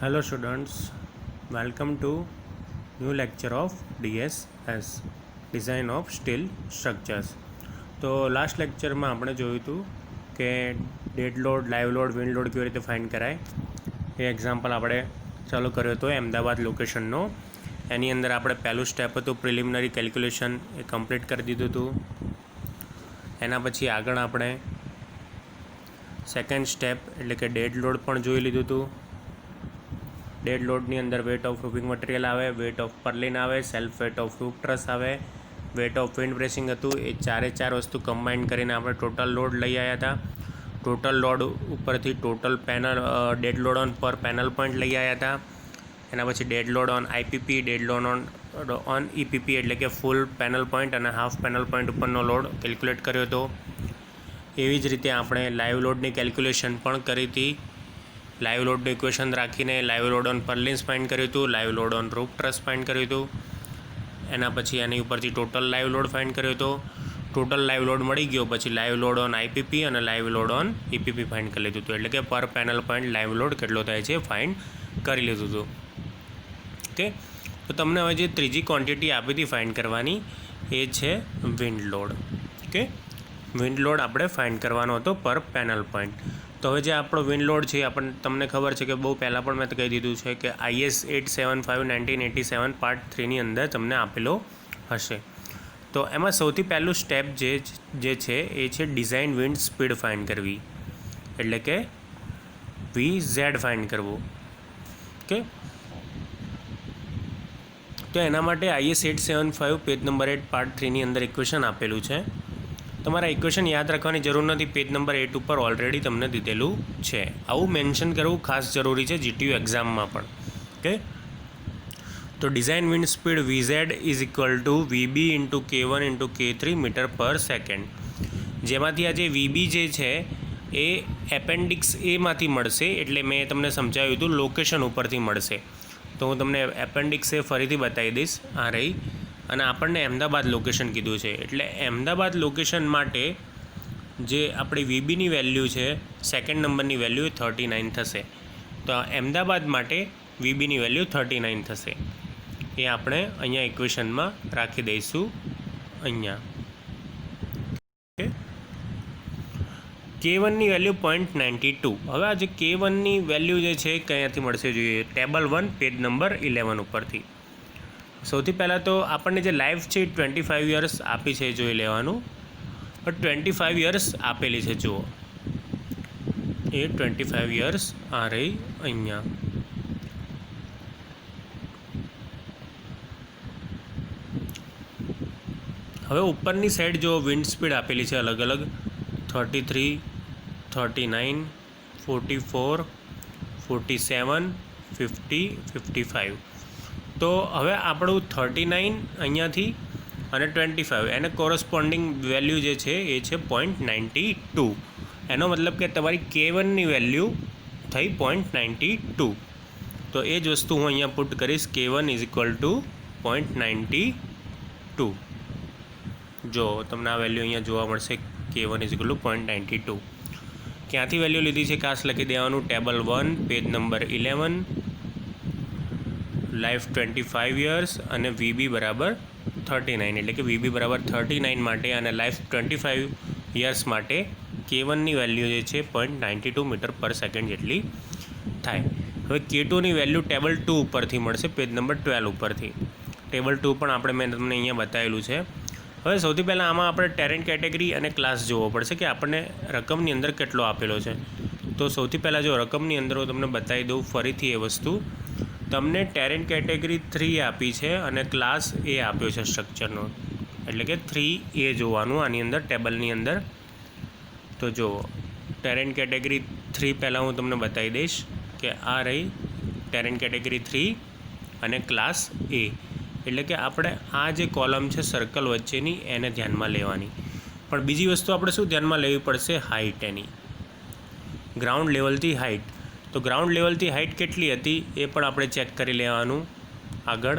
Hello students, welcome to new lecture of DSS Design of Steel Structures. તો last લેક્ચરમાં આપણે જોયું હતું કે dead load, live load, wind load કેવી રીતે ફાઇન્ડ કરાય એ એક્ઝામ્પલ આપણે ચાલુ કર્યો હતો અમદાવાદ લોકેશનનો. એની અંદર આપણે પહેલું સ્ટેપ હતું પ્રિલિમિનરી કેલ્ક્યુલેશન, એ કમ્પ્લીટ કરી દીધું હતું. એના પછી આગળ આપણે સેકન્ડ સ્ટેપ એટલે કે ડેડ લોડ પણ જોઈ લીધું હતું. ડેડ લોડની અંદર વેટ ઓફ રૂફિંગ મટીરિયલ આવે, વેટ ઓફ પર્લિન આવે, self weight of roof truss આવે, વેટ ઓફ વિન્ડ બ્રેસિંગ હતું. એ ચાર વસ્તુ કમ્બાઈન કરીને આપણે ટોટલ લોડ લઈ આવ્યા હતા. ટોટલ લોડ ઉપરથી total panel dead load on પર પેનલ પોઈન્ટ લઈ આવ્યા હતા. એના પછી dead load on IPP, dead load on EPP એટલે કે ફૂલ પેનલ પોઈન્ટ અને હાફ પેનલ પોઈન્ટ ઉપરનો લોડ કેલ્ક્યુલેટ કર્યો હતો. એવી જ રીતે આપણે લાઈવ લોડની કેલ્ક્યુલેશન પણ કરી હતી. લાઈવ લોડનું ઇક્વેશન રાખીને live load on purlins find કર્યું હતું, live load on roof truss find કર્યું હતું. એના પછી એની ઉપરથી ટોટલ લાઈવ લોડ ફાઇન્ડ કર્યો હતો. ટોટલ લાઈવ લોડ મળી ગયો પછી લાઈવ લોડ ઓન આઈપીપી અને લાઈવ લોડ ઓન ઈપીપી ફાઇન્ડ કરી લીધું હતું. એટલે કે પર પેનલ પોઈન્ટ લાઈવ લોડ કેટલો થાય છે ફાઇન્ડ કરી લીધું હતું. ઓકે, તો તમને હવે જે ત્રીજી ક્વોન્ટિટી આપી હતી ફાઇન્ડ કરવાની એ છે wind load. Okay, wind load આપણે ફાઇન્ડ કરવાનો હતો પર પેનલ પોઈન્ટ. તો હવે જે આપણો વિન્ડ લોડ છે તમને ખબર છે કે બહુ પહેલાં પણ મેં કહી દીધું છે કે IS 875/1987 પાર્ટ 3ની અંદર તમને આપેલો હશે. તો એમાં સૌથી પહેલું સ્ટેપ જે છે એ છે ડિઝાઇન વિન્ડ સ્પીડ ફાઇન્ડ કરવી, એટલે કે VZ ફાઇન્ડ કરવું. ઓકે, તો એના માટે IS 875 પેજ નંબર 8 પાર્ટ 3ની અંદર ઇક્વેશન આપેલું છે. તમારા ઇક્વેશન યાદ રાખવાની જરૂર નથી, પેજ નંબર 8 ઉપર ઓલરેડી તમને દીધેલું છે. આવું મેન્શન કરવું ખાસ જરૂરી છે GTU એક્ઝામમાં પણ. ઓકે, તો design wind speed VZ is equal to VB into K1 into K3 metre per second. જેમાંથી આ જે VB જે છે એ એપેન્ડિક્સ એમાંથી મળશે, એટલે મેં તમને સમજાવ્યું હતું લોકેશન ઉપરથી મળશે. તો હું તમને એપેન્ડિક્સ એ ફરીથી બતાવી દઈશ. આ રહી, અને આપણને અમદાવાદ લોકેશન કીધું છે, એટલે અમદાવાદ લોકેશન માટે જે આપણી VBની વેલ્યુ છે સેકન્ડ નંબરની વેલ્યુ એ 39 થશે. તો અમદાવાદ માટે VBની વેલ્યુ 39 થશે. એ આપણે અહીંયા ઇક્વેશનમાં રાખી દઈશું અહીંયા. ઓકે, K1ની વેલ્યુ 0.92. હવે આ જે K1ની વેલ્યુ જે છે ક્યાંથી મળશે જોઈએ? ટેબલ 1 પેજ નંબર 11 ઉપરથી. સૌથી પહેલાં તો આપણને જે લાઈફ છે 25 યર્સ આપી છે જોઈ લેવાનું. 25 યર્સ આપેલી છે જુઓ, એ 25 યર્સ આ રહી અહીંયા. હવે ઉપરની સાઈડ જો વિન્ડ સ્પીડ આપેલી છે અલગ અલગ 33, 39, 44, 47, 50, 55. તો હવે આપણું 39 અહીંયાથી અને 25 એને કોરસ્પોન્ડિંગ વેલ્યુ જે છે એ છે 0.92. એનો મતલબ કે તમારી K1ની વેલ્યુ થઈ 0.92. તો એ જ વસ્તુ હું અહીંયા પુટ કરીશ, K1 ઇઝ ઇક્વલ ટુ 0.92. જો તમને આ વેલ્યુ અહીંયા જોવા મળશે, K1 ઇઝ ઇક્વલ ટુ 0.92. ક્યાંથી વેલ્યુ લીધી છે ખાસ લખી દેવાનું, table 1 page number 11, life 25 years અને VB બરાબર 39, એટલે કે VB બરાબર 39 માટે અને લાઈફ 25 યર્સ માટે K1ની વેલ્યુ જે છે 0.92 મીટર પર સેકન્ડ જેટલી થાય. હવે K2ની વેલ્યુ ટેબલ 2 ઉપરથી મળશે, પેજ નંબર 12 ઉપરથી. ટેબલ 2 પણ મેં તમને અહીંયા બતાવેલું છે. હવે સૌથી પહેલાં આમાં આપણે ટેરેન કેટેગરી અને ક્લાસ જોવો પડશે કે આપણને રકમની અંદર કેટલો આપેલો છે. તો સૌથી પહેલાં જો રકમની અંદર હું તમને બતાવી દઉં ફરીથી એ વસ્તુ. તમને ટેરેન કેટેગરી 3 આપી છે અને ક્લાસ A આપ્યો છે સ્ટ્રક્ચરનો, એટલે કે 3A જોવાનું આની અંદર ટેબલની અંદર. તો જુઓ ટેરેન કેટેગરી 3 પહેલાં હું તમને બતાવી દઈશ કે આ રહી ટેરેન કેટેગરી 3 અને ક્લાસ A. એટલે કે આપણે આ જે કોલમ છે સર્કલ વચ્ચેની એને ધ્યાનમાં લેવાની. પણ બીજી વસ્તુ આપણે શું ધ્યાનમાં લેવી પડશે? હાઇટ એની, ગ્રાઉન્ડ લેવલથી હાઇટ. તો ગ્રાઉન્ડ લેવલથી હાઇટ કેટલી હતી એ પણ આપણે ચેક કરી લેવાનું આગળ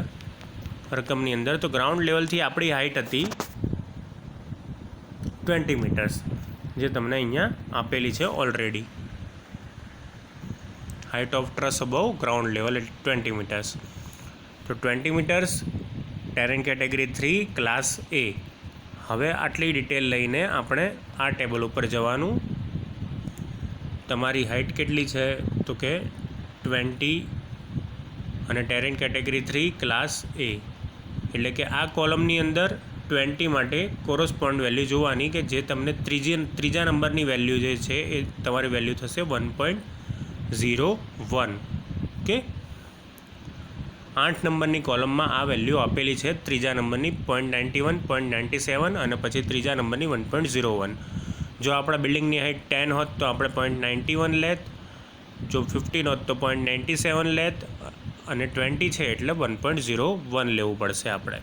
રકમની અંદર. તો ગ્રાઉન્ડ લેવલથી આપણી હાઇટ હતી 20 મીટર્સ, જે તમને અહીંયા આપેલી છે already. Height of truss above ground level એટલે 20 મીટર્સ. તો 20 metres, terrain category 3 class A. હવે આટલી ડિટેલ લઈને આપણે આ ટેબલ ઉપર જવાનું. તમારી હાઇટ કેટલી છે તો કે 20 અને ટેરેન કેટેગરી 3 ક્લાસ A, એટલે કે આ કોલમની અંદર 20 માટે કોરસ્પોન્ડ વેલ્યુ જોવાની કે જે તમને ત્રીજા નંબરની વેલ્યુ જે છે એ તમારી વેલ્યુ થશે 1.01. ઓકે, 8 નંબરની કોલમમાં આ વેલ્યુ આપેલી છે. ત્રીજા નંબરની 0.91, 0.97 અને પછી ત્રીજા નંબરની 1.01. જો આપણા બિલ્ડિંગની હાઇટ 10 હોત તો આપણે 0.91 લેત, જો 15 હોત તો 0.97 લેત અને 20 છે એટલે 1.01 લેવું પડશે આપણે.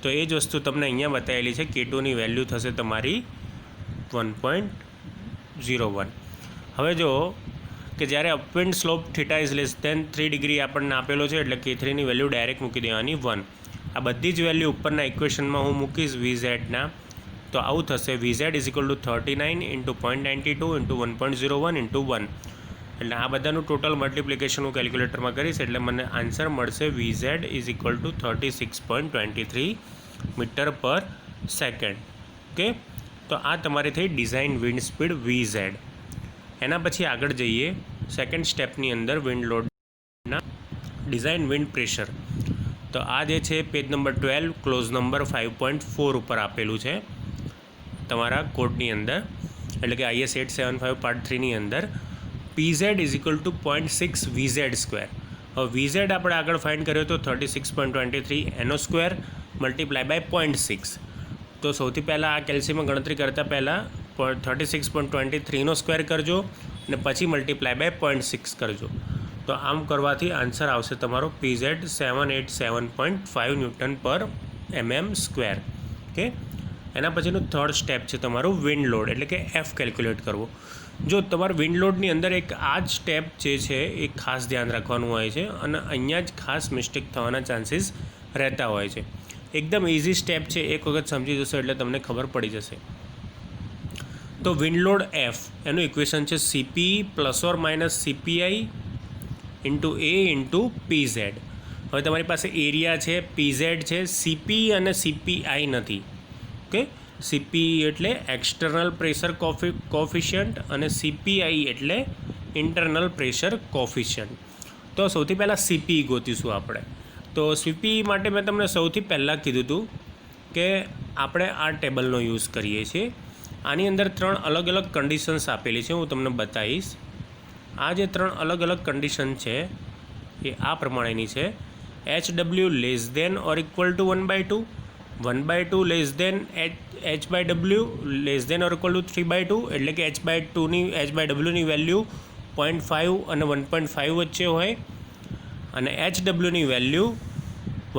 તો એ જ વસ્તુ તમને અહીંયા બતાવેલી છે. K2ની વેલ્યુ થશે તમારી 1.01. હવે જો કે જ્યારે upwind slope theta is less than 3 degree આપણને આપેલો છે એટલે K3ની વેલ્યુ ડાયરેક્ટ મૂકી દેવાની 1. આ બધી જ વેલ્યુ ઉપરના ઇક્વેશનમાં હું મૂકીશ VZના. તો આવું થશે VZ is equal two 39 into 0.92 into 1.01 into 1. એટલે આ બધાનું ટોટલ મલ્ટિપ્લિકેશન હું કેલ્ક્યુલેટરમાં કરીશ એટલે મને આન્સર મળશે VZ is equal to 36.23 metre per second. Okay, તો આ તમારી થઈ ડિઝાઇન વિન્ડ સ્પીડ VZ. એના પછી આગળ જઈએ સેકન્ડ સ્ટેપની અંદર વિન્ડ લોડના ડિઝાઇન વિન્ડ પ્રેશર. તો આ જે છે પેજ નંબર 12 ક્લોઝ નંબર 5.4 ઉપર આપેલું છે તમારા કોડની અંદર, એટલે કે IS 875 પાર્ટ 3ની અંદર. PZ is equal two 0.6 VZ square. હવે VZ આપણે આગળ ફાઇન્ડ કર્યો તો 36.23 એનો સ્ક્વેર મલ્ટીપ્લાય બાય 0.6. તો સૌથી પહેલાં આ કેલ્સીમાં ગણતરી કરતાં પહેલાં 36.23નો સ્ક્વેર કરજો અને પછી મલ્ટીપ્લાય બાય 0.6 કરજો. તો આમ કરવાથી આન્સર આવશે તમારો PZ 787.5 ન્યૂટન પર mm સ્ક્વેર. ઓકે, એના પછીનું થર્ડ સ્ટેપ છે તમારું વિન્ડ લોડ એટલે કે F કેલ્ક્યુલેટ કરવો. જો તમારા વિન્ડ લોડની અંદર એક આ જ સ્ટેપ જે છે એ ખાસ ધ્યાન રાખવાનું હોય છે અને અહીંયા જ ખાસ મિસ્ટેક થવાના ચાન્સીસ રહેતા હોય છે. એકદમ ઇઝી સ્ટેપ છે, એક વખત સમજી જશો એટલે તમને ખબર પડી જશે. તો વિન્ડ લોડ F એનું ઇક્વેશન છે CP plus or minus CPI into A into PZ. હવે તમારી પાસે એરિયા છે, PZ છે, CP અને CPI નથી. ઓકે, CP એટલે એક્સટર્નલ પ્રેશર કોફિશિયન્ટ અને CPI એટલે ઇન્ટરનલ પ્રેશર કોફિશિયન્ટ. તો સૌથી પહેલાં CP ગોતીશું આપણે. તો CP માટે મેં તમને સૌથી પહેલાં કીધું હતું કે આપણે આ ટેબલનો યુઝ કરીએ છીએ. આની અંદર 3 અલગ અલગ કન્ડિશન્સ આપેલી છે, હું તમને બતાવીશ. આ જે 3 અલગ અલગ કન્ડિશન છે એ આ પ્રમાણેની છે. HW less than or equal to 1/2, 1/2 less than H/W less than or equal to 3/2, એટલે કે H/Wની વેલ્યુ 0.5 અને 1.5 વચ્ચે હોય અને HWની વેલ્યુ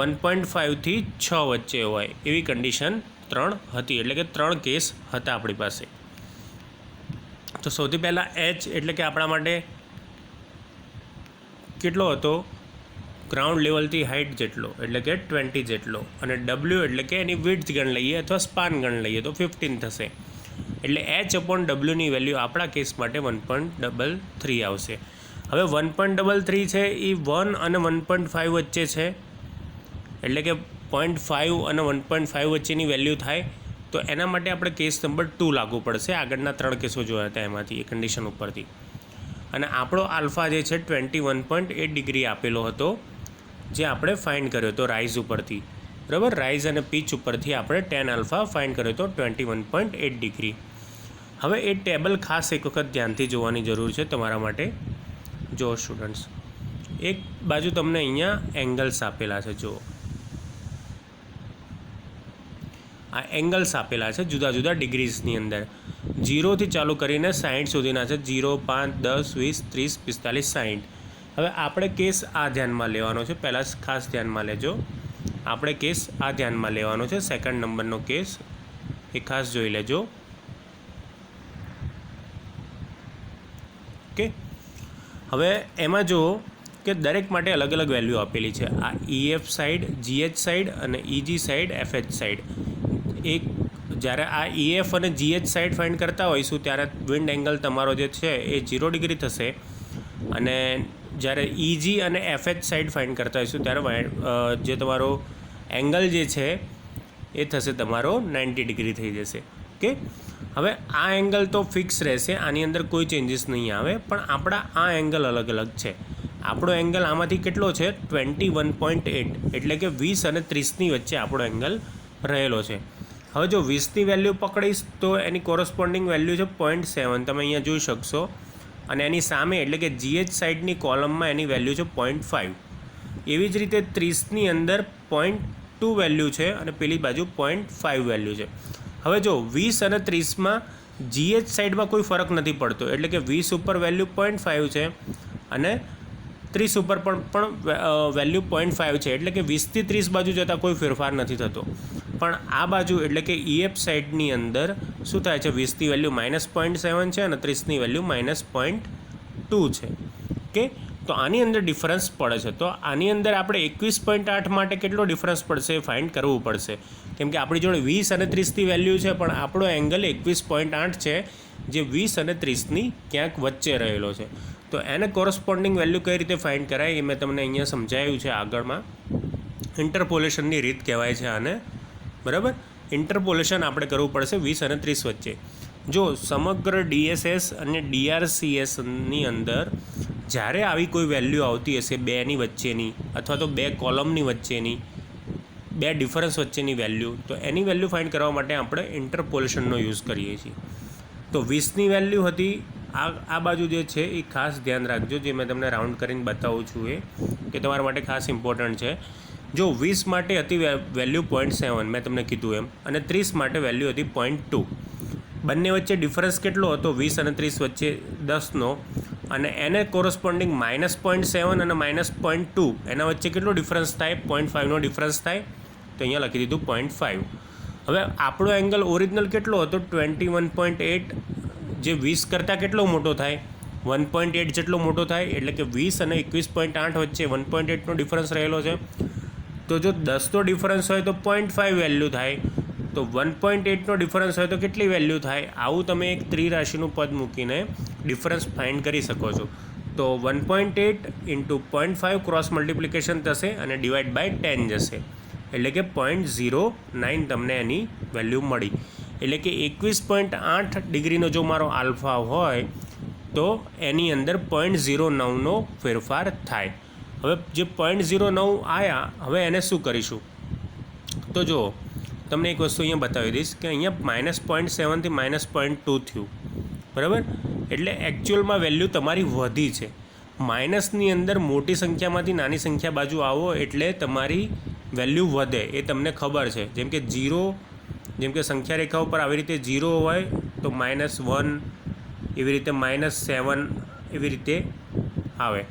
1.5 થી 6 વચ્ચે હોય. એવી કન્ડિશન 3 હતી, એટલે કે 3 કેસ હતા આપણી પાસે. તો સૌથી પહેલાં H એટલે કે આપણા માટે કેટલો હતો, ગ્રાઉન્ડ લેવલથી હાઇટ જેટલો એટલે કે 20 જેટલો, અને W એટલે કે એની વિડ્થ ગણ લઈએ અથવા સ્પાન ગણ લઈએ તો 15 થશે. એટલે H/Wની વેલ્યુ આપણા કેસ માટે 1.33 આવશે. હવે 1.33 છે એ 1 અને 1.5 વચ્ચે છે, એટલે કે 0.5 અને 1.5 વચ્ચેની વેલ્યુ થાય. તો એના માટે આપણે કેસ નંબર 2 લાગુ પડશે. આગળના 3 કેસો જોયા હતા એમાંથી એ કન્ડિશન ઉપરથી. અને આપણો આલ્ફા જે છે 21.8 ડિગ્રી આપેલો હતો, જે આપણે ફાઇન્ડ કર્યો હતો રાઇઝ ઉપરથી. બરાબર, રાઇઝ અને પીચ ઉપરથી આપણે tan આલ્ફા ફાઇન્ડ કર્યો હતો 21.8 ડિગ્રી. હવે એ ટેબલ ખાસ એક વખત ધ્યાનથી જોવાની જરૂર છે તમારા માટે. જો સ્ટુડન્ટ્સ, એક બાજુ તમને અહીંયા એંગલ્સ આપેલા છે. જુઓ, આ એંગલ્સ આપેલા છે જુદા જુદા ડિગ્રીઝની અંદર. 0થી ચાલુ કરીને 60 સુધીના છે. 0, 5, 10, 20, 30, 45, 60. હવે આપણે કેસ આ ધ્યાનમાં લેવાનો છે. પહેલાં ખાસ ધ્યાનમાં લેજો, આપણે કેસ આ ધ્યાનમાં લેવાનો છે. સેકન્ડ નંબરનો કેસ એ ખાસ જોઈ લેજો. ઓકે, હવે એમાં જુઓ કે દરેક માટે અલગ અલગ વેલ્યુ આપેલી છે. આ EF સાઈડ, GH સાઈડ અને EG સાઈડ, FH સાઈડ. એક જ્યારે આ EF અને GH સાઈડ ફાઇન્ડ કરતા હોઈશું ત્યારે વિન્ડ એંગલ તમારો જે છે એ 0 ડિગ્રી થશે અને જ્યારે EG અને FH સાઈડ ફાઇન્ડ કરતા હોઈશું ત્યારે જે તમારો એંગલ જે છે એ થશે તમારો 90 ડિગ્રી થઈ જશે. ઓકે, હવે આ એંગલ તો ફિક્સ રહેશે, આની અંદર કોઈ ચેન્જીસ નહીં આવે, પણ આપણા આ એંગલ અલગ અલગ છે. આપણો એંગલ આમાંથી કેટલો છે? 21.8, એટલે કે 20 અને 30ની વચ્ચે આપણો એંગલ રહેલો છે. હવે જો 20ની વેલ્યુ પકડીશ તો એની કોરસ્પોન્ડિંગ વેલ્યુ છે 0.7, તમે અહીંયા જોઈ શકશો. અને એની સામે એટલે કે GH સાઈડની કોલમમાં એની વેલ્યુ છે 0.5. એવી જ રીતે 30ની અંદર 0.2 વેલ્યુ છે અને પેલી બાજુ 0.5 વેલ્યુ છે. હવે જો 20 અને 30માં GH સાઈડમાં કોઈ ફરક નથી પડતો, એટલે કે 20 ઉપર વેલ્યુ 0.5 છે અને 30 ઉપર પણ વેલ્યુ 0.5 છે, એટલે કે 20થી 30 બાજુ જતાં કોઈ ફેરફાર નથી થતો. પણ આ બાજુ એટલે કે EF સાઈડની અંદર શું થાય છે? 20ની વેલ્યુ -0.7 છે અને 30ની વેલ્યુ -0.2 છે. ઓકે, તો આની અંદર ડિફરન્સ પડે છે. તો આની અંદર આપણે 21.8 માટે કેટલો ડિફરન્સ પડશે ફાઇન્ડ કરવું પડશે, કેમ કે આપણી જોડે 20 અને 30ની વેલ્યુ છે, પણ આપણો એંગલ 21.8 છે, જે 20 અને 30ની ક્યાંક વચ્ચે રહેલો છે. તો એને કોરસ્પોન્ડિંગ વેલ્યુ કઈ રીતે ફાઇન્ડ કરાય એ મેં તમને અહીંયા સમજાવ્યું છે આગળમાં. ઇન્ટરપોલેશનની રીત કહેવાય છે આને, બરાબર. ઇન્ટરપોલેશન આપણે કરવું પડશે 20 અને 30 વચ્ચે. જો સમગ્ર DSS અને DRCSની અંદર જ્યારે આવી કોઈ વેલ્યુ આવતી હશે બેની વચ્ચેની, અથવા તો બે કોલમની વચ્ચેની, બે ડિફરન્સ વચ્ચેની વેલ્યુ, તો એની વેલ્યુ ફાઇન્ડ કરવા માટે આપણે ઇન્ટરપોલેશનનો યુઝ કરીએ છીએ. તો 20ની વેલ્યુ હતી, આ બાજુ જે છે એ ખાસ ધ્યાન રાખજો, જે મેં તમને રાઉન્ડ કરીને બતાવું છું એ કે તમારા માટે ખાસ ઇમ્પોર્ટન્ટ છે. જો 20 માટે હતી વેલ્યુ 0.7, મેં તમને કીધું એમ, અને 30 માટે વેલ્યુ હતી 0.2. બંને વચ્ચે ડિફરન્સ કેટલો હતો? 20 અને 30 વચ્ચે 10નો, અને એને કોરસ્પોન્ડિંગ -0.7 અને -0.2 એના વચ્ચે કેટલો ડિફરન્સ થાય? 0.5નો ડિફરન્સ થાય. તો અહીંયા લખી દીધું 0.5. હવે આપણો એંગલ ઓરિજિનલ કેટલો હતો? 21.8, જે 20 કરતાં કેટલો મોટો થાય? 1.8 જેટલો મોટો થાય, એટલે કે 20 અને 21.8 વચ્ચે 1.8નો ડિફરન્સ રહેલો છે. તો જો 10નો ડિફરન્સ હોય તો 0.5 વેલ્યુ થાય, તો 1.8નો ડિફરન્સ હોય તો કેટલી વેલ્યુ થાય? આવું તમે એક ત્રિરાશિનું પદ મૂકીને ડિફરન્સ ફાઇન્ડ કરી શકો છો. તો 1.8 × 0.5 ક્રોસ મલ્ટિપ્લિકેશન થશે અને ડિવાઈડ બાય 10 જશે, એટલે કે 0.09 તમને એની વેલ્યુ મળી. એટલે કે 21.8 ડિગ્રીનો જો મારો આલ્ફા હોય તો એની અંદર 0.09નો ફેરફાર થાય. હવે જે 0.09 આવ્યા, હવે એને શું કરીશું? તો જો તમને એક વસ્તુ અહીંયા બતાવી દઈશ કે અહીંયા -0.7 થી -0.2 થયું, બરાબર. એટલે એકચ્યુઅલમાં વેલ્યુ તમારી વધી છે. માઇનસની અંદર મોટી સંખ્યામાંથી નાની સંખ્યા બાજુ આવો એટલે તમારી વેલ્યુ વધે, એ તમને ખબર છે. જેમ કે 0, જેમ કે સંખ્યા રેખા ઉપર આવી રીતે 0 હોય તો -1, એવી રીતે -7, એવી રીતે આવે.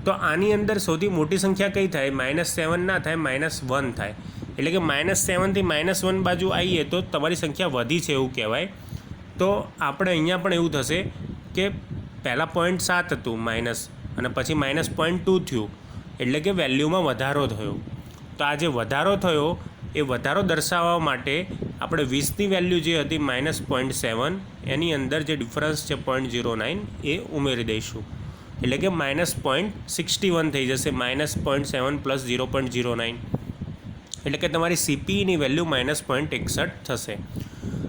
તો આની અંદર સૌથી મોટી સંખ્યા કઈ થાય? -7 ના થાય, -1 થાય. એટલે કે -7 થી -1 બાજુ આવીએ તો તમારી સંખ્યા વધી છે એવું કહેવાય. તો આપણે અહીંયા પણ એવું થશે કે પહેલાં 0.7 હતું માઇનસ, અને પછી -0.2 થયું, એટલે કે વેલ્યુમાં વધારો થયો. તો આ જે વધારો થયો એ વધારો દર્શાવવા માટે આપણે 20ની વેલ્યુ જે હતી -0.7, એની અંદર જે ડિફરન્સ છે 0.09 એ ઉમેરી દઈશું, એટલે કે -0.61 થઈ જશે. -0.7 + 0.09 એટલે કે તમારી CPEની વેલ્યુ -0.61 થશે.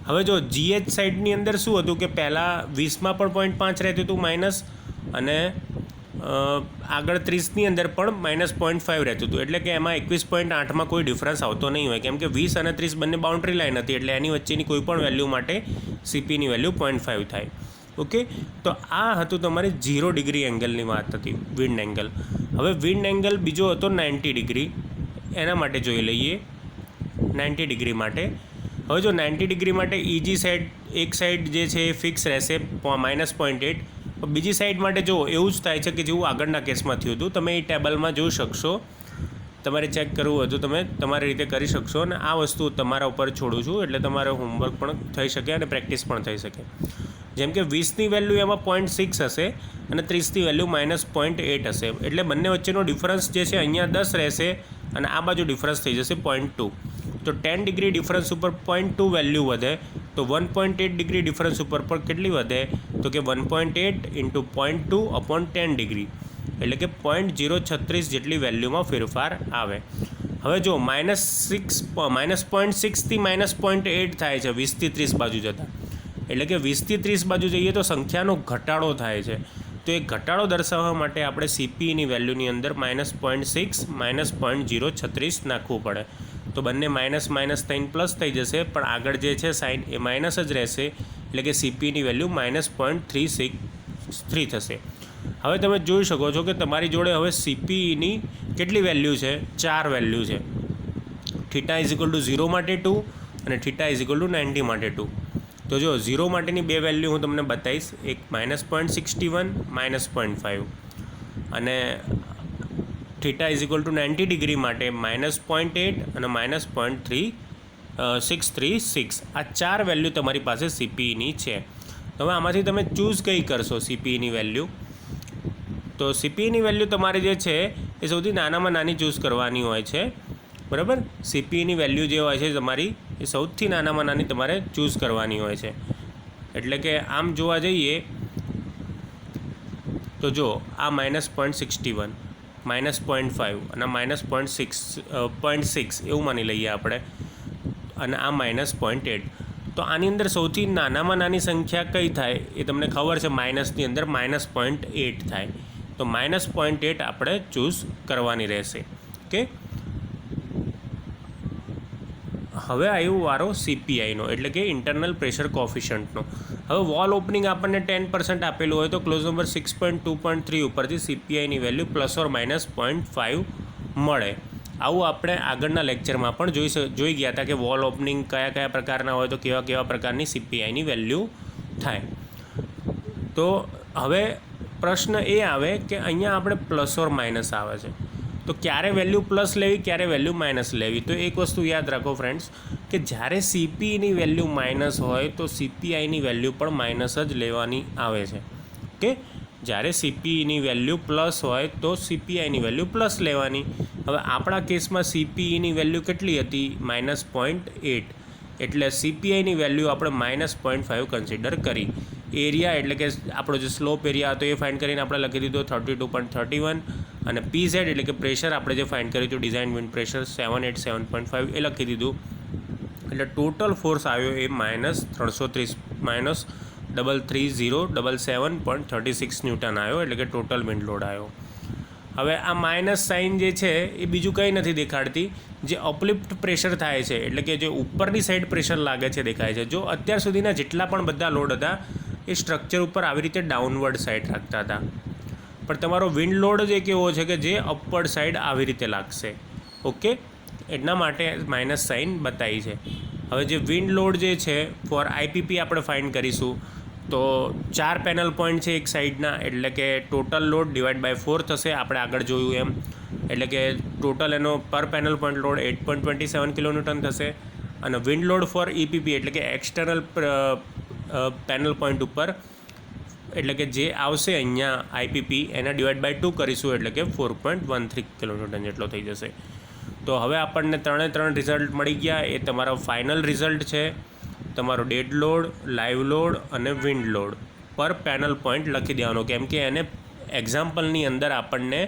હવે જો GH સાઈડની અંદર શું હતું કે પહેલાં 20માં પણ 0.5 રહેતું હતું માઇનસ, અને આગળ 30ની અંદર પણ -0.5 રહેતું હતું. એટલે કે એમાં 21.8માં કોઈ ડિફરન્સ આવતો નહીં હોય, કેમ કે 20 અને 30 બંને બાઉન્ડ્રી લાઈન હતી, એટલે એની વચ્ચેની કોઈ પણ વેલ્યુ માટે CPની વેલ્યુ 0.5 થાય. ઓકે, તો આ હતું તમારે 0 ડિગ્રી એંગલની વાત હતી, વિન્ડ એંગલ. હવે વિન્ડ એંગલ બીજો હતો 90 ડિગ્રી, એના માટે જોઈ લઈએ. 90 ડિગ્રી માટે હવે જો 90 ડિગ્રી માટે EG સાઈડ, એક સાઈડ જે છે એ ફિક્સ રહેશે -0.8, બીજી સાઈડ માટે જો એવું જ થાય છે કે જેવું આગળના કેસમાં થયું હતું. તમે એ ટેબલમાં જોઈ શકશો, તમારે ચેક કરવું હોય તો તમે તમારી રીતે કરી શકશો. અને આ વસ્તુ તમારા ઉપર છોડું છું, એટલે તમારે હોમવર્ક પણ થઈ શકે અને પ્રેક્ટિસ પણ થઈ શકે. જેમ કે 20ની વેલ્યુ એમાં 0.6 હશે અને 30ની વેલ્યુ -0.8 હશે, એટલે બંને વચ્ચેનો ડિફરન્સ જે છે અહીંયા 10 રહેશે અને આ બાજુ ડિફરન્સ થઈ જશે 0.2. તો 10 ડિગ્રી ડિફરન્સ ઉપર 0.2 વેલ્યુ વધે, તો 1.8 ડિગ્રી ડિફરન્સ ઉપર પણ કેટલી વધે, તો કે 1.8 ઇન્ટુ 0.2 અપોન 10 ડિગ્રી, એટલે કે 0.036 જેટલી વેલ્યુમાં ફેરફાર આવે. હવે જો -0.6થી -0.8 થાય છે 20થી 30 બાજુ જતાં, એટલે કે 20થી 30 બાજુ જઈએ તો સંખ્યાનો ઘટાડો થાય છે. તો એ ઘટાડો દર્શાવવા માટે આપણે CPEની વેલ્યુની અંદર -0.6 -0.036 નાખવું પડે. તો બંને માઇનસ થઈને પ્લસ થઈ જશે, પણ આગળ જે છે સાઇન એ માઇનસ જ રહેશે, એટલે કે CPEની વેલ્યુ -0.363 થશે. હવે તમે જોઈ શકો છો કે તમારી જોડે હવે CPEની કેટલી વેલ્યુ છે, 4 વેલ્યુ છે. θ=0 માટે 2 અને θ=90 માટે 2. તો જો 0 માટેની બે વેલ્યુ હું તમને બતાવીશ, એક -0.61 -0.5 અને θ=90 ડિગ્રી માટે -0.8 અને -0.3636. આ 4 વેલ્યુ તમારી પાસે CPEની છે. હવે આમાંથી તમે ચૂઝ કઈ કરશો CPEની વેલ્યુ? તો CPEની વેલ્યુ તમારે જે છે એ સૌથી નાનામાં નાની ચૂઝ કરવાની હોય છે, બરાબર. CPEની વેલ્યુ જે હોય છે તમારી એ સૌથી નાનામાં નાની તમારે ચૂઝ કરવાની હોય છે. એટલે કે આમ જોવા જઈએ તો જો આ -0.61 -0.5 અને -0.6 એવું માની લઈએ આપણે, અને આ -0.8. તો આની અંદર સૌથી નાનામાં નાની સંખ્યા કઈ થાય એ તમને ખબર છે, માઇનસની અંદર -0.8 થાય. તો -0.8 આપણે ચૂઝ કરવાની રહેશે. ઓકે, હવે આવ્યો વારો CPIનો, એટલે કે ઇન્ટરનલ પ્રેશર કોફિશિયન્ટનો. હવે વોલ ઓપનિંગ આપણને 10% આપેલું હોય તો ક્લોઝ નંબર 6.2.3 ઉપરથી CPIની વેલ્યુ ±0.5 મળે. આવું આપણે આગળના લેક્ચરમાં પણ જોઈ ગયા હતા કે વોલ ઓપનિંગ કયા પ્રકારના હોય તો કેવા પ્રકારની CPIની વેલ્યુ થાય. તો હવે પ્રશ્ન એ આવે કે અહીંયા આપણે ± આવે છે, તો ક્યારે વેલ્યુ પ્લસ લેવી, ક્યારે વેલ્યુ માઇનસ લેવી? તો એક વસ્તુ યાદ રાખો ફ્રેન્ડ્સ, કે જ્યારે CPEની વેલ્યુ માઇનસ હોય તો CPIની વેલ્યુ પણ માઇનસ જ લેવાની આવે છે. ઓકે, જ્યારે CPEની વેલ્યુ પ્લસ હોય તો CPIની વેલ્યુ પ્લસ લેવાની. હવે આપણા કેસમાં CPEની વેલ્યુ કેટલી હતી? -0.8, એટલે CPIની વેલ્યુ આપણે -0.5 કન્સિડર કરી. એરિયા એટલે કે આપણો જે સ્લોપ એરિયા હતો એ ફાઇન્ડ કરીને આપણે લખી દીધો 32.31, અને PZ એટલે કે પ્રેશર આપણે જે ફાઇન્ડ કર્યું હતું ડિઝાઇન વિન્ડ પ્રેશર 787.5 એ લખી દીધું. એટલે ટોટલ ફોર્સ આવ્યો એ -330.36 ન્યૂટન આવ્યો, એટલે કે ટોટલ વિન્ડ લોડ આવ્યો. હવે આ માઇનસ સાઇન જે છે એ બીજું કંઈ નથી દેખાડતી, જે અપલિફ્ટ પ્રેશર થાય છે, એટલે કે જે ઉપરની સાઈડ પ્રેશર લાગે છે દેખાય છે. જો અત્યાર સુધીના જેટલા પણ બધા લોડ હતા એ સ્ટ્રક્ચર ઉપર આવી રીતે ડાઉનવર્ડ સાઈડ રાખતા હતા, પણ તમારો વિન્ડ લોડ જ એક એવો છે કે જે અપવર્ડ સાઈડ આવી રીતે લાગશે. ઓકે, એટલા માટે માઇનસ સાઇન બતાવી છે. હવે જે વિન્ડ લોડ જે છે ફોર IPP આપણે ફાઇન્ડ કરીશું, તો 4 પેનલ પોઈન્ટ છે એક સાઈડના, એટલે કે ટોટલ લોડ /4 થશે આપણે આગળ જોયું એમ, એટલે કે ટોટલ એનો પર પેનલ પોઈન્ટ લોડ 8.27 kN થશે. અને વિન્ડ લોડ ફોર EPP એટલે કે એક્સટર્નલ પેનલ પોઈન્ટ ઉપર, એટલે કે જે આવશે અહીંયા IPP એના /2 કરીશું, એટલે કે 4.13 kN જેટલો થઈ જશે. તો હવે આપણને 3 રિઝલ્ટ મળી ગયા. એ તમારો ફાઇનલ રિઝલ્ટ છે. તમારો ડેડ લોડ, લાઈવ લોડ અને wind load per panel point લખી દેવાનો, કેમ કે એને એક્ઝામ્પલની અંદર આપણને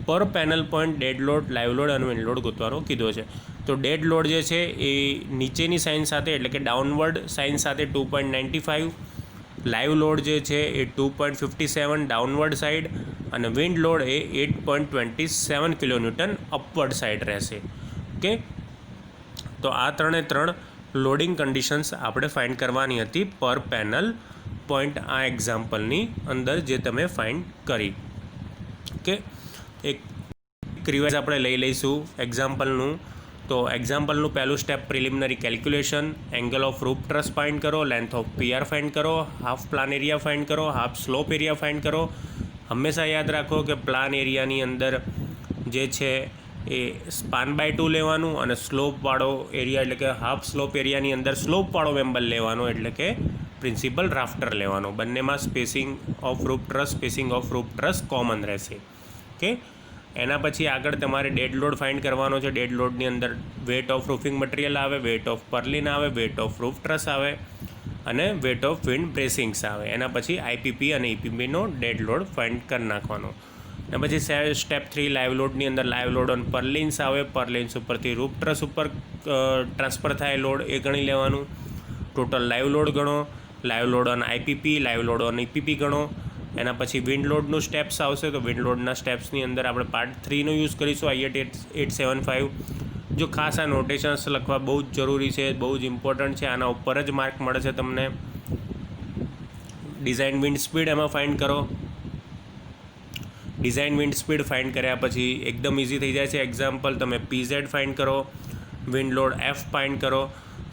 per panel point dead load, live load અને વિન્ડ લોડ ગોતવાનો કીધો છે. તો ડેડ લોડ જે છે એ નીચેની સાઇન સાથે, એટલે કે ડાઉનવર્ડ સાઇન સાથે 2.95, લાઈવ લોડ જે છે એ 2.57 ડાઉનવર્ડ સાઇડ, અને વિન્ડ લોડ એ 8.27 kN અપવર્ડ સાઇડ રહેશે. ઓકે, તો આ 3 લોડિંગ કન્ડિશન્સ આપણે ફાઇન્ડ કરવાની હતી પર પેનલ પોઈન્ટ આ એક્ઝામ્પલની અંદર જે તમે ફાઇન્ડ કરી. ઓકે, એક રિવાઇઝ આપણે લઈ લઈશું એક્ઝામ્પલનું. તો એક્ઝામ્પલનું પહેલું step preliminary calculation, angle of roof truss find કરો, લેન્થ ઓફ PR ફાઇન્ડ કરો, હાફ પ્લાન એરિયા ફાઇન્ડ કરો, હાફ સ્લોપ એરિયા ફાઇન્ડ કરો. હંમેશા યાદ રાખો કે પ્લાન એરિયાની અંદર જે છે એ span/2 લેવાનું, અને સ્લોપવાળો એરિયા એટલે કે હાફ સ્લોપ એરિયાની અંદર સ્લોપવાળો મેમ્બર લેવાનો, એટલે કે પ્રિન્સિપલ રાફ્ટર લેવાનો. બંનેમાં spacing of roof truss common રહેશે. ઓકે, એના પછી આગળ તમારે ડેડ લોડ ફાઇન્ડ કરવાનો છે. ડેડ લોડની અંદર વેટ ઓફ રૂફિંગ મટીરિયલ આવે, વેટ ઓફ પર્લિન આવે, વેટ ઓફ રૂફ ટ્રસ આવે અને વેટ ઓફ વિન્ડ બ્રેસિંગ્સ આવે. એના પછી આઈપીપી અને ઈપીપીનો ડેડ લોડ ફાઇન્ડ કરી નાખવાનો. અને પછી સ્ટેપ 3 લાઈવ લોડની અંદર લાઈવ લોડ ઓન પર્લિન્સ આવે, પર્લિન્સ ઉપરથી રૂફ ટ્રસ ઉપર ટ્રાન્સફર થાય લોડ એ ગણી લેવાનું. ટોટલ લાઈવ લોડ ગણો, live load on IPP, live load on EPP ગણો. એના પછી વિન્ડ લોડનું સ્ટેપ્સ આવશે, તો વિન્ડ લોડના સ્ટેપ્સની અંદર આપણે પાર્ટ 3નો યુઝ કરીશું, IAT 875. જો ખાસ આ નોટેશન્સ લખવા બહુ જ જરૂરી છે, બહુ જ ઇમ્પોર્ટન્ટ છે, આના ઉપર જ માર્ક મળે છે તમને. ડિઝાઇન વિન્ડ સ્પીડ એમાં ફાઇન્ડ કરો. ડિઝાઇન વિન્ડ સ્પીડ ફાઇન્ડ કર્યા પછી એકદમ ઇઝી થઈ જાય છે. એક્ઝામ્પલ તમે PZ ફાઇન્ડ કરો, વિન્ડ લોડ F ફાઇન્ડ કરો.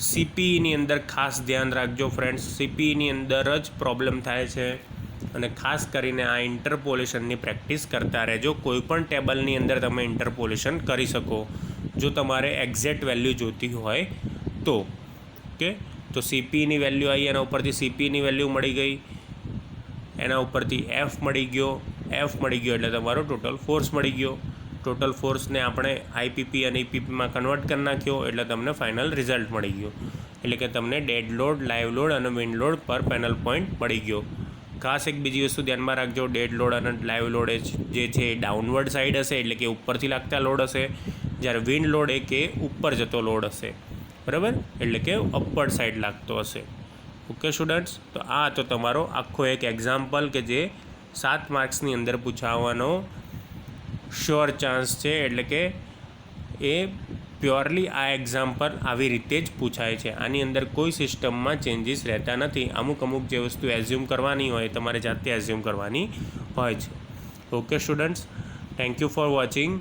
CPEની અંદર ખાસ ધ્યાન રાખજો ફ્રેન્ડ્સ, CPEની અંદર જ પ્રોબ્લેમ થાય છે અને ખાસ કરીને આ ઇન્ટરપોલેશનની પ્રેક્ટિસ કરતા રહેજો. કોઈપણ ટેબલની અંદર તમે ઇન્ટરપોલેશન કરી શકો જો તમારે એક્ઝેક્ટ વેલ્યુ જોતી હોય તો. ઓકે, તો CPEની વેલ્યુ આવી, એના ઉપરથી CPEની વેલ્યુ મળી ગઈ, એના ઉપરથી F મળી ગયો એટલે તમારો ટોટલ ફોર્સ મળી ગયો. ટોટલ ફોર્સને આપણે આઈપીપી અને ઈપીપીમાં કન્વર્ટ કરી નાખ્યો એટલે તમને ફાઇનલ રિઝલ્ટ મળી ગયો. એટલે કે તમને ડેડ લોડ, લાઈવ લોડ અને wind load per panel point મળી ગયો. ખાસ એક બીજી વસ્તુ ધ્યાનમાં રાખજો, ડેડ લોડ અને લાઈવ લોડ જે છે એ ડાઉનવર્ડ સાઈડ હશે, એટલે કે ઉપરથી લાગતા લોડ હશે, જ્યારે વિન્ડ લોડ એ કે ઉપર જતો લોડ હશે, બરાબર, એટલે કે અપવર્ડ સાઈડ લાગતો હશે. ઓકે સ્ટુડન્ટ્સ, તો આ તો તમારો આખો એક એક્ઝામ્પલ કે જે 7 માર્ક્સની અંદર પૂછાવાનો શ્યોર ચાન્સ છે. એટલે કે એ પ્યોરલી આ એક્ઝામ્પલ આવી રીતે જ પૂછાય છે. આની અંદર કોઈ સિસ્ટમમાં ચેન્જીસ રહેતા નથી. અમુક જે વસ્તુ એઝ્યુમ કરવાની હોય તમારે જાતે એઝ્યુમ કરવાની હોય છે. Okay students, thank you for watching.